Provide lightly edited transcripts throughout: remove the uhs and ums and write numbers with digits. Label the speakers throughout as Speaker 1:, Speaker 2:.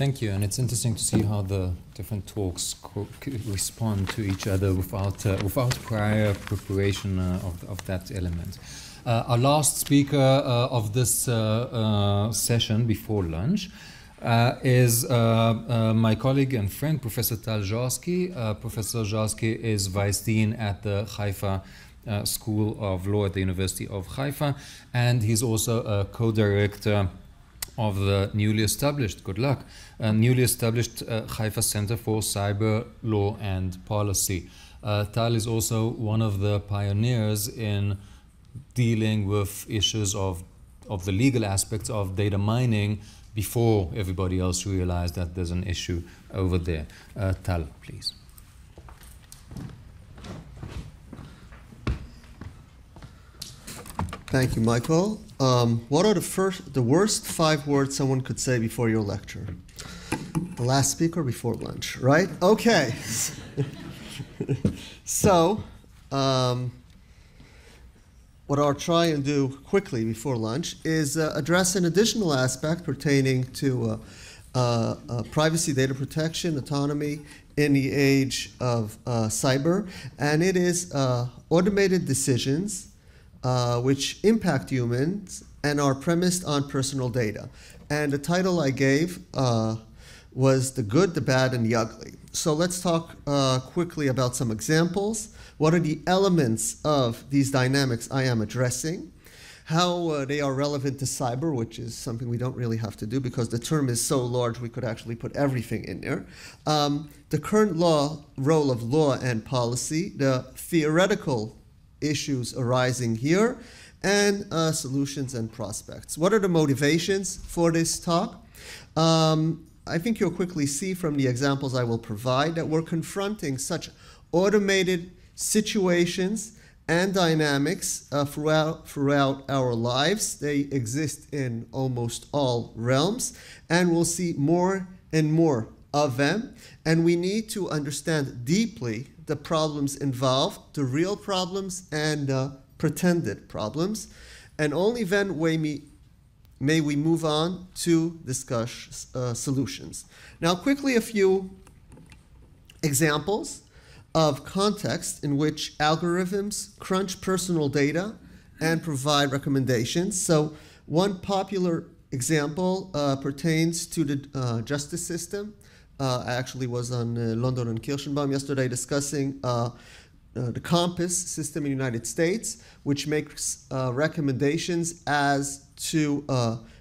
Speaker 1: Thank you, and it's interesting to see how the different talks respond to each other without prior preparation of that element. Our last speaker of this session before lunch is my colleague and friend, Professor Tal Zarky. Professor Zarky is Vice Dean at the Haifa School of Law at the University of Haifa, and he's also a co-director of the newly established, good luck, newly established Haifa Center for Cyber Law and Policy. Tal is also one of the pioneers in dealing with issues of the legal aspects of data mining before everybody else realized that there's an issue over there. Tal, please.
Speaker 2: Thank you, Michael. What are the worst 5 words someone could say before your lecture? The last speaker before lunch, right? Okay. So, what I'll try and do quickly before lunch is address an additional aspect pertaining to privacy, data protection, autonomy in the age of cyber, and it is automated decisions which impact humans and are premised on personal data. And the title I gave was The Good, the Bad, and the Ugly. So let's talk quickly about some examples. What are the elements of these dynamics I am addressing? How they are relevant to cyber, which is something we don't really have to do because the term is so large we could actually put everything in there. The current role of law and policy, the theoretical issues arising here, and solutions and prospects. What are the motivations for this talk? I think you'll quickly see from the examples I will provide that we're confronting such automated situations and dynamics throughout our lives. They exist in almost all realms, and we'll see more and more of them. And we need to understand deeply the problems involved, the real problems and pretended problems, and only then may we move on to discuss solutions. Now, quickly, a few examples of context in which algorithms crunch personal data and provide recommendations. So one popular example pertains to the justice system. I actually was on London and Kirschenbaum yesterday discussing the Compass system in the United States, which makes recommendations as to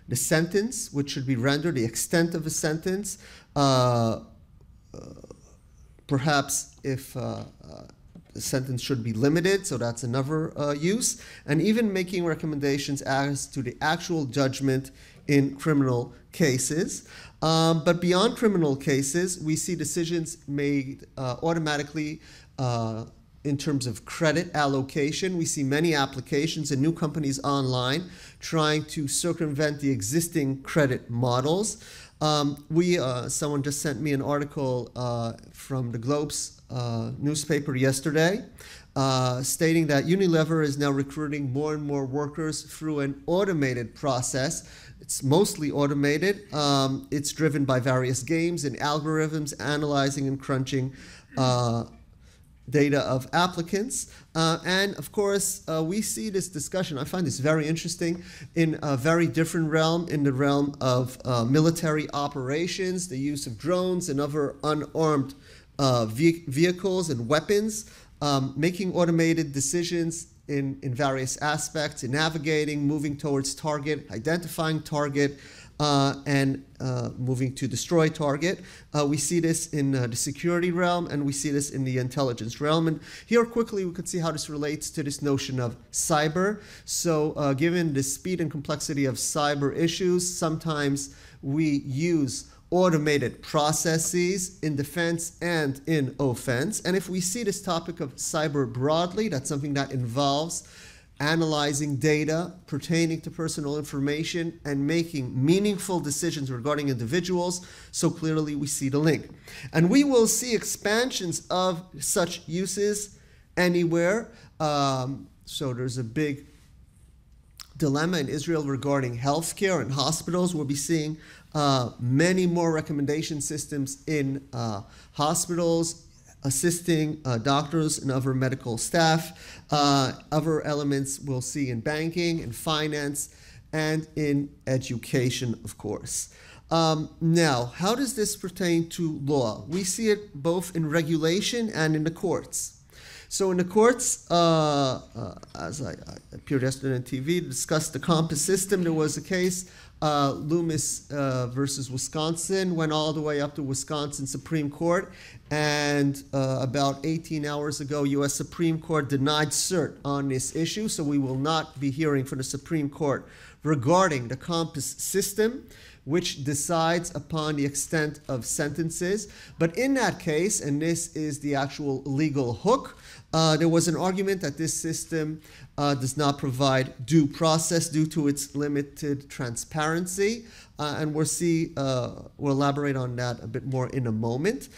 Speaker 2: the sentence, which should be rendered, the extent of a sentence, perhaps if the sentence should be limited, so that's another use, and even making recommendations as to the actual judgment in criminal cases. But beyond criminal cases, we see decisions made automatically in terms of credit allocation. We see many applications and new companies online trying to circumvent the existing credit models. Someone just sent me an article from the Globe's newspaper yesterday stating that Unilever is now recruiting more and more workers through an automated process. It's mostly automated. It's driven by various games and algorithms analyzing and crunching data of applicants. And of course, we see this discussion, I find this very interesting, in a very different realm, in the realm of military operations, the use of drones and other unarmed vehicles and weapons, making automated decisions in various aspects, in navigating, moving towards target, identifying target, and moving to destroy target. We see this in the security realm, and we see this in the intelligence realm. And here quickly we could see how this relates to this notion of cyber. So given the speed and complexity of cyber issues, sometimes we use automated processes in defense and in offense. And if we see this topic of cyber broadly, that's something that involves analyzing data pertaining to personal information and making meaningful decisions regarding individuals. So clearly we see the link. And we will see expansions of such uses anywhere. So there's a big dilemma in Israel regarding healthcare and hospitals. We'll be seeing many more recommendation systems in hospitals, assisting doctors and other medical staff. Other elements we'll see in banking, in finance, and in education, of course. Now, how does this pertain to law? We see it both in regulation and in the courts. So in the courts, as I appeared yesterday on TV to discuss the compass system, there was a case, Loomis versus Wisconsin, went all the way up to Wisconsin Supreme Court, and about 18 hours ago, U.S. Supreme Court denied cert on this issue, so we will not be hearing from the Supreme Court regarding the compass system, which decides upon the extent of sentences. But in that case, and this is the actual legal hook, there was an argument that this system does not provide due process due to its limited transparency, and we'll elaborate on that a bit more in a moment.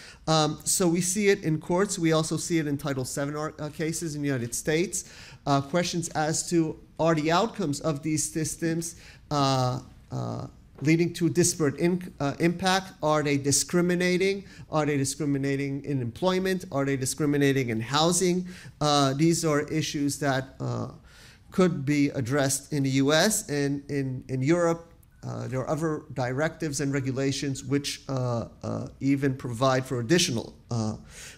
Speaker 2: So we see it in courts. We also see it in Title VII cases in the United States. Questions as to are the outcomes of these systems leading to disparate impact? Are they discriminating? Are they discriminating in employment? Are they discriminating in housing? These are issues that could be addressed in the US and in Europe. There are other directives and regulations which even provide for additional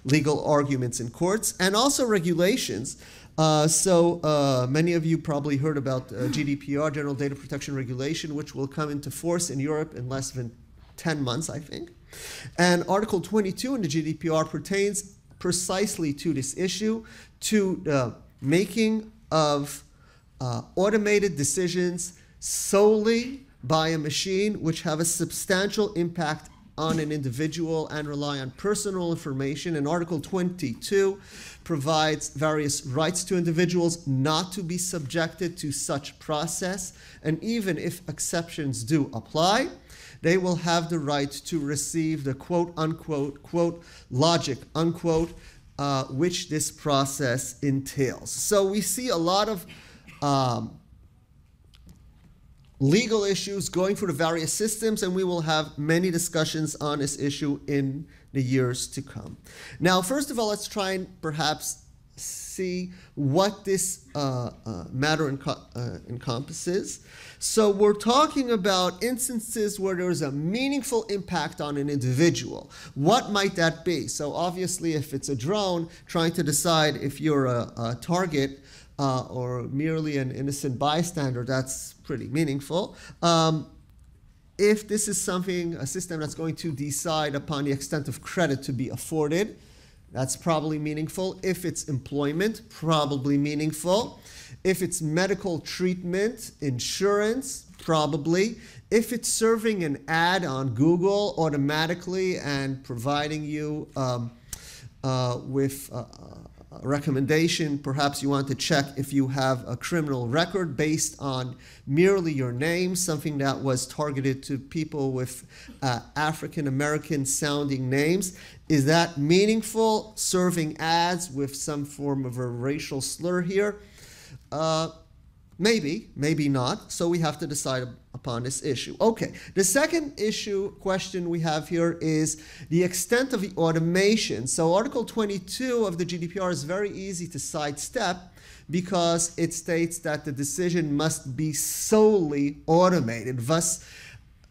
Speaker 2: legal arguments in courts, and also regulations. So many of you probably heard about GDPR, General Data Protection Regulation, which will come into force in Europe in less than 10 months, I think. And Article 22 in the GDPR pertains precisely to this issue, to the making of automated decisions solely by a machine, which have a substantial impact on an individual and rely on personal information. And Article 22 provides various rights to individuals not to be subjected to such process. And even if exceptions do apply, they will have the right to receive the quote unquote, quote, logic, unquote, which this process entails. So we see a lot of legal issues going through the various systems, and we will have many discussions on this issue in the years to come. Now, first of all, let's try and perhaps see what this matter encompasses. So we're talking about instances where there's a meaningful impact on an individual. What might that be? So obviously, if it's a drone, trying to decide if you're a target or merely an innocent bystander, that's pretty meaningful. If this is a system that's going to decide upon the extent of credit to be afforded, that's probably meaningful. If it's employment, probably meaningful. If it's medical treatment, insurance, probably. If it's serving an ad on Google automatically and providing you with a recommendation, perhaps you want to check if you have a criminal record based on merely your name, something that was targeted to people with African American sounding names. Is that meaningful? Serving ads with some form of a racial slur here? Maybe, maybe not. So we have to decide upon this issue. Okay, the second question we have here is the extent of the automation. So Article 22 of the GDPR is very easy to sidestep because it states that the decision must be solely automated. Thus,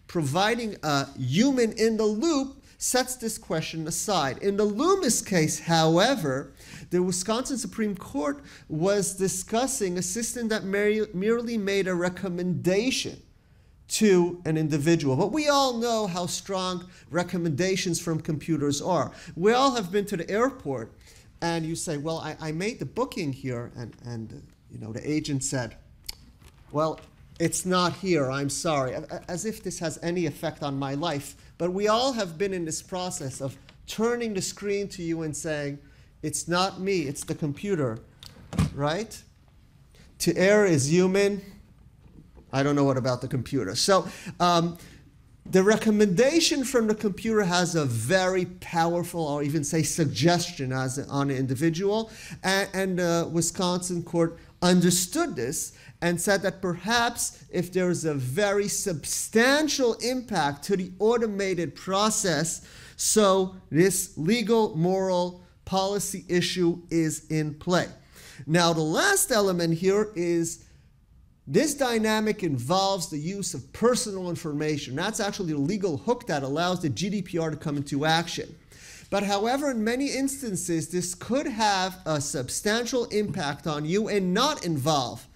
Speaker 2: providing a human in the loop sets this question aside. In the Loomis case, however, the Wisconsin Supreme Court was discussing a system that merely made a recommendation to an individual. But we all know how strong recommendations from computers are. We all have been to the airport and you say, well, I made the booking here, and you know, the agent said, well, it's not here, I'm sorry, as if this has any effect on my life. But we all have been in this process of turning the screen to you and saying, it's not me, it's the computer, right? To err is human. I don't know what about the computer. So the recommendation from the computer has a very powerful, or even say suggestion on an individual. And the Wisconsin court understood this and said that perhaps if there is a very substantial impact to the automated process, so this legal, moral, policy issue is in play. Now, the last element here is this dynamic involves the use of personal information. That's actually the legal hook that allows the GDPR to come into action. But however, in many instances, this could have a substantial impact on you and not involve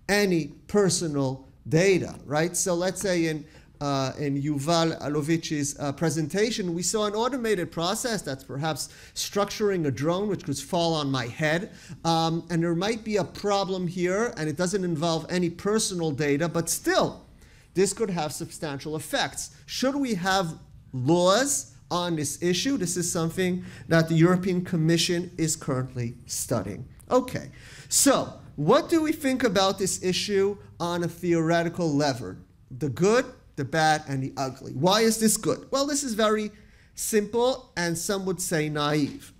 Speaker 2: any personal data, right? So let's say in Yuval Alovich's presentation, we saw an automated process that's perhaps structuring a drone which could fall on my head. And there might be a problem here, and it doesn't involve any personal data, but still, this could have substantial effects. Should we have laws on this issue? This is something that the European Commission is currently studying. Okay, so what do we think about this issue on a theoretical level? The good, the bad, and the ugly. Why is this good? Well, this is very simple, and some would say naive.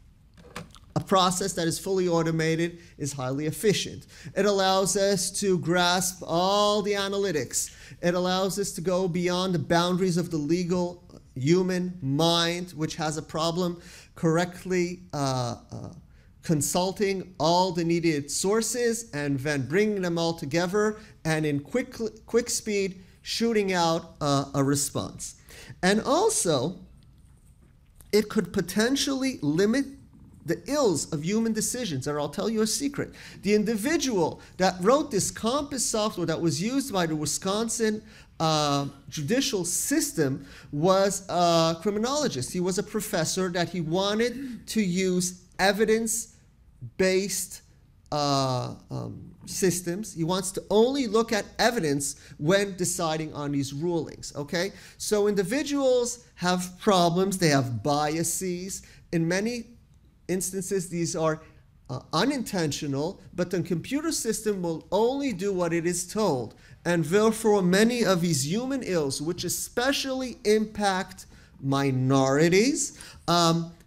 Speaker 2: A process that is fully automated is highly efficient. It allows us to grasp all the analytics. It allows us to go beyond the boundaries of the legal human mind, which has a problem correctly consulting all the needed sources and then bringing them all together and in quick speed shooting out a response. And also, it could potentially limit the ills of human decisions. And I'll tell you a secret. The individual that wrote this Compass software that was used by the Wisconsin judicial system was a criminologist. He was a professor that he wanted to use evidence-based systems. He wants to only look at evidence when deciding on these rulings, okay? So individuals have problems, they have biases. In many instances, these are unintentional, but the computer system will only do what it is told. And therefore, many of these human ills, which especially impact minorities,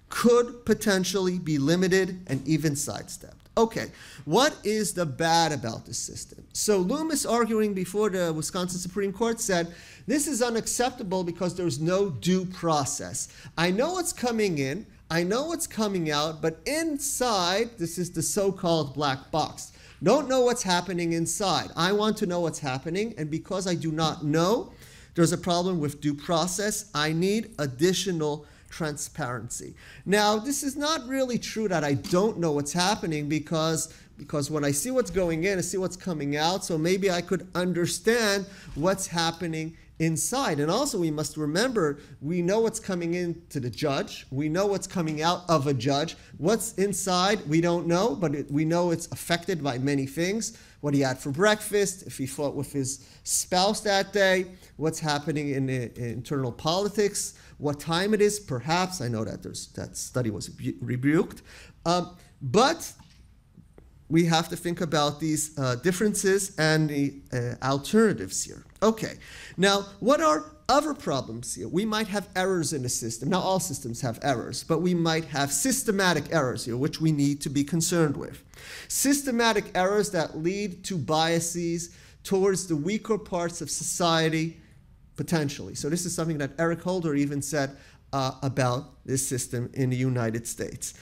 Speaker 2: could potentially be limited and even sidestepped. Okay, what is the bad about this system? So Loomis, arguing before the Wisconsin Supreme Court, said, this is unacceptable because there's no due process. I know what's coming in, I know what's coming out, but inside, this is the so-called black box. Don't know what's happening inside. I want to know what's happening, and because I do not know, there's a problem with due process. I need additional transparency. Now, this is not really true that I don't know what's happening because when I see what's going in, I see what's coming out, so maybe I could understand what's happening inside. And also, we must remember, we know what's coming into the judge. We know what's coming out of a judge. What's inside, we don't know, but we know it's affected by many things. What he had for breakfast, if he fought with his spouse that day, what's happening in internal politics, what time it is, perhaps. I know that that study was rebuked. But we have to think about these differences and the alternatives here. Okay, now what are other problems here? We might have errors in the system. Now all systems have errors, but we might have systematic errors here, which we need to be concerned with. Systematic errors that lead to biases towards the weaker parts of society, potentially. So this is something that Eric Holder even said about this system in the United States.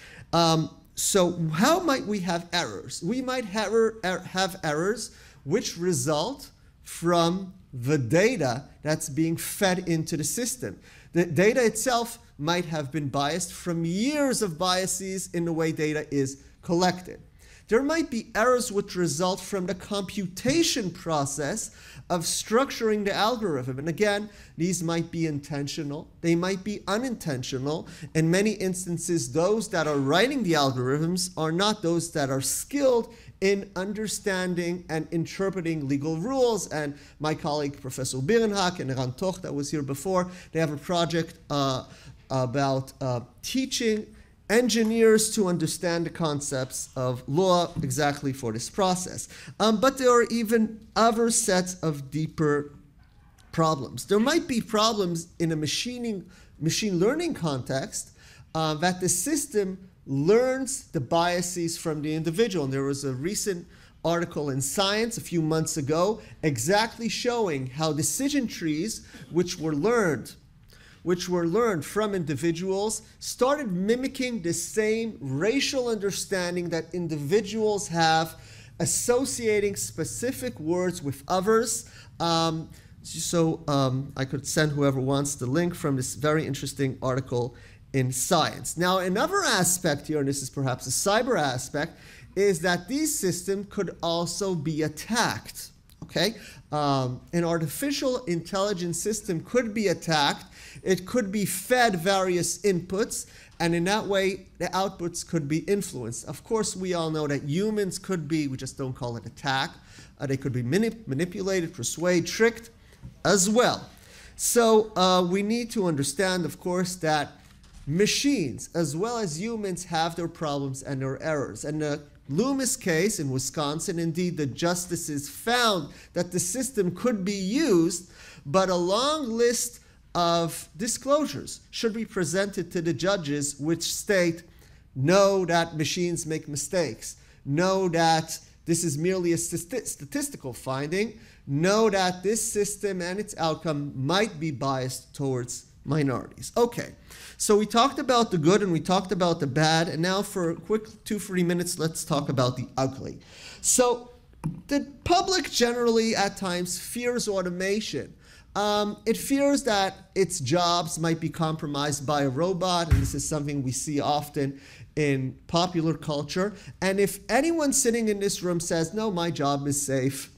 Speaker 2: So how might we have errors? We might have errors which result from the data that's being fed into the system. The data itself might have been biased from years of biases in the way data is collected. There might be errors which result from the computation process of structuring the algorithm. And again, these might be intentional, they might be unintentional. In many instances, those that are writing the algorithms are not those that are skilled in understanding and interpreting legal rules. And my colleague, Professor Birenhak and Eran Toch, that was here before, they have a project about teaching engineers to understand the concepts of law exactly for this process. But there are even other sets of deeper problems. There might be problems in a machine learning context that the system learns the biases from the individual. And there was a recent article in Science a few months ago, exactly showing how decision trees, which were learned from individuals, started mimicking the same racial understanding that individuals have, associating specific words with others. I could send whoever wants the link from this very interesting article in Science. Now, another aspect here, and this is perhaps a cyber aspect, is that these systems could also be attacked. Okay? An artificial intelligence system could be attacked. It could be fed various inputs, and in that way, the outputs could be influenced. Of course, we all know that humans could be, we just don't call it attack, they could be manipulated, persuaded, tricked as well. So we need to understand, of course, that machines, as well as humans, have their problems and their errors. And the Loomis case in Wisconsin, indeed, the justices found that the system could be used, but a long list of disclosures should be presented to the judges, which state, know that machines make mistakes, know that this is merely a statistical finding, know that this system and its outcome might be biased towards minorities. Okay, so we talked about the good and we talked about the bad, and now for a quick 2-3 minutes, let's talk about the ugly. So the public generally at times fears automation. It fears that its jobs might be compromised by a robot, and this is something we see often in popular culture. And if anyone sitting in this room says, no, my job is safe,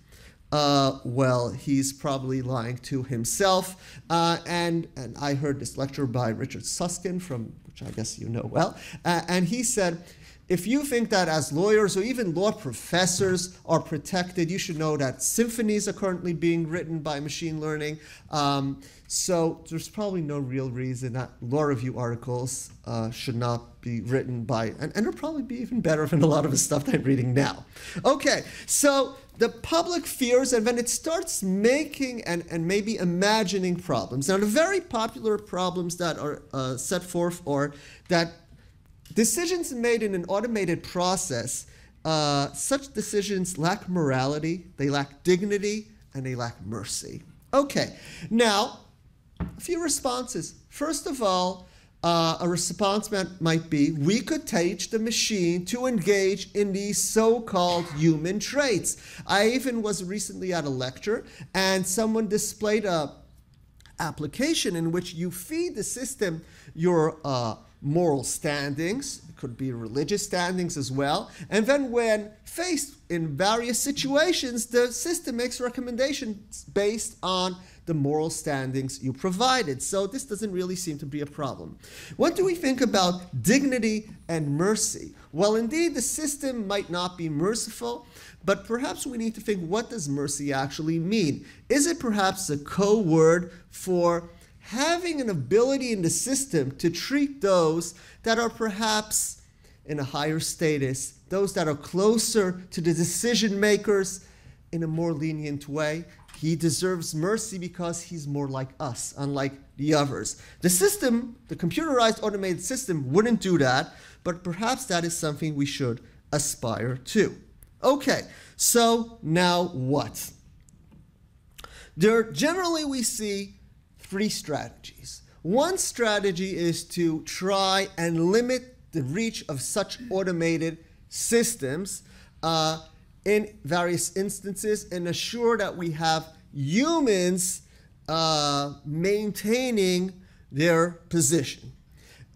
Speaker 2: well, he's probably lying to himself. And I heard this lecture by Richard Susskind, which I guess you know well, and he said, if you think that as lawyers or even law professors are protected, you should know that symphonies are currently being written by machine learning. So there's probably no real reason that law review articles should not be written by, and they'll probably be even better than a lot of the stuff that I'm reading now. Okay, so the public fears, and then it starts making and maybe imagining problems. Now, the very popular problems that are set forth are that decisions made in an automated process, such decisions lack morality, they lack dignity, and they lack mercy. Okay, now, a few responses. First of all, a response might be, we could teach the machine to engage in these so-called human traits. I even was recently at a lecture, and someone displayed a application in which you feed the system your moral standings, it could be religious standings as well, and then when faced in various situations, the system makes recommendations based on the moral standings you provided. So this doesn't really seem to be a problem. What do we think about dignity and mercy? Well, indeed, the system might not be merciful, but perhaps we need to think, what does mercy actually mean? Is it perhaps a code word for having an ability in the system to treat those that are perhaps in a higher status, those that are closer to the decision makers, in a more lenient way? He deserves mercy because he's more like us, unlike the others. The system, the computerized automated system, wouldn't do that, but perhaps that is something we should aspire to. Okay, so now what? Generally we see 3 strategies. One strategy is to try and limit the reach of such automated systems in various instances and assure that we have humans maintaining their position.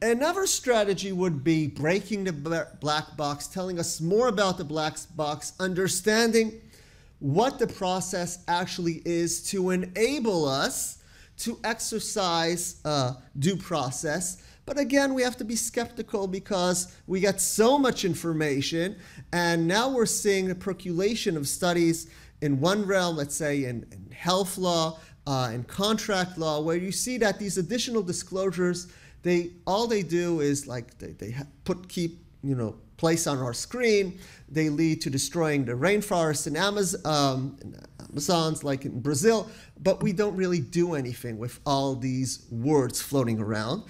Speaker 2: Another strategy would be breaking the black box, telling us more about the black box, understanding what the process actually is to enable us to exercise due process. But again, we have to be skeptical because we get so much information, and now we're seeing the percolation of studies in one realm, let's say in health law, in contract law, where you see that these additional disclosures, all they do is like they keep place on our screen. They lead to destroying the rainforests in Amazons, like in Brazil, but we don't really do anything with all these words floating around.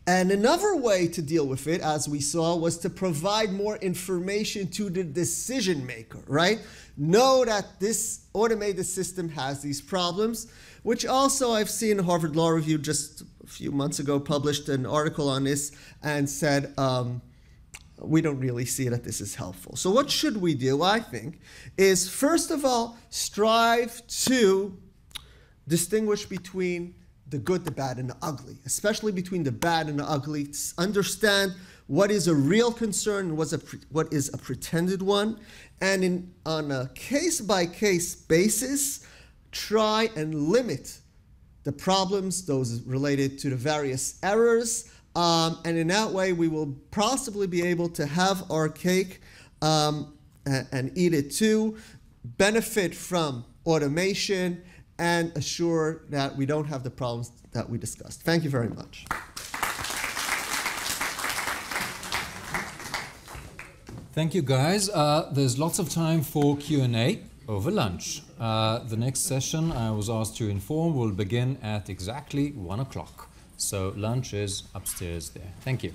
Speaker 2: And another way to deal with it, as we saw, was to provide more information to the decision maker, right? Know that this automated system has these problems, which also I've seen Harvard Law Review just a few months ago published an article on this and said, we don't really see that this is helpful. So what should we do, I think, is first of all, strive to distinguish between the good, the bad, and the ugly, especially between the bad and the ugly. Understand what is a real concern and what is a pretended one. And on a case-by-case basis, try and limit the problems, those related to the various errors. And in that way, we will possibly be able to have our cake and eat it too, benefit from automation, and assure that we don't have the problems that we discussed. Thank you very much.
Speaker 1: Thank you, guys. There's lots of time for Q&A over lunch. The next session, I was asked to inform, will begin at exactly 1 o'clock. So lunch is upstairs there. Thank you.